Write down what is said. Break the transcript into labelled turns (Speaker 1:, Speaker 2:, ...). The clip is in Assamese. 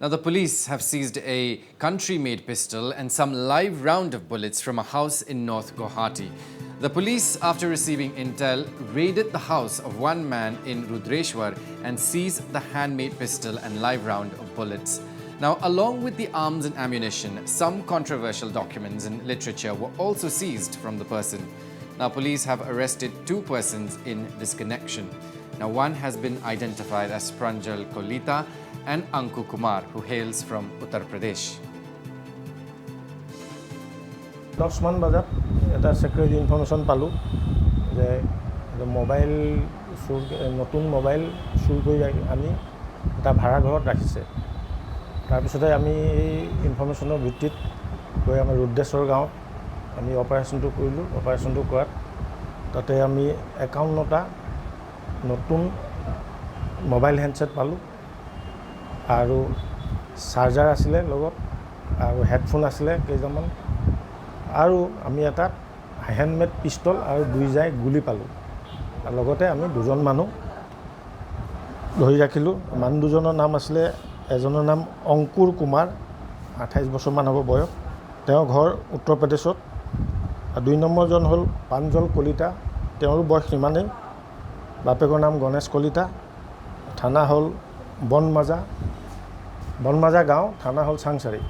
Speaker 1: Now, the police have seized a country-made pistol and some live round of bullets from a house in North Guwahati. The police, after receiving intel, raided the house of one man in Rudreswar and seized the handmade pistol and live round of bullets. Now, along with the arms and ammunition, some controversial documents and literature were also seized from the person. Now, police have arrested 2 persons in this connection. Now, one has been identified as Pranjal, Kalita and Anku, Kumar, who hails from Uttar Pradesh.
Speaker 2: 10 বজাত এটা সিক্ৰেট ইনফৰমেশ্যন পালোঁ যে মোবাইল নতুন মোবাইল চুৰ কৰি আনি এটা ভাড়া ঘৰত ৰাখিছে। তাৰপিছতে আমি এই ইনফৰমেশ্যনৰ ভিত্তিত গৈ আমাৰ ৰুদ্ৰেশ্বৰ গাঁৱত আমি অপাৰেশ্যনটো কৰিলোঁ। অপাৰেশ্যনটো কৰাত তাতে আমি 51টা নতুন মোবাইল হেণ্ডছেট পালোঁ আৰু চাৰ্জাৰ আছিলে লগত আৰু হেডফোন আছিলে কেইটামান আৰু আমি এটা হ্যান্ডমেড পিষ্টল আৰু 2 জাই গুলি পালোঁ। আৰু লগতে আমি 2জন মানুহ ধৰি ৰাখিলোঁ। মানুহ 2জনৰ নাম আছিলে, এজনৰ নাম অংকুৰ কুমাৰ, 28 বছৰমান হ'ব বয়স, তেওঁৰ ঘৰ উত্তৰ প্ৰদেশত। আৰু 2 নম্বৰজন হ'ল প্ৰাঞ্জল কলিতা, তেওঁৰ বয়স সিমানেই, বাপেকৰ নাম গণেশ কলিতা, থানা হ'ল বনমাজা গাঁও, থানা হ'ল চাংচাৰী।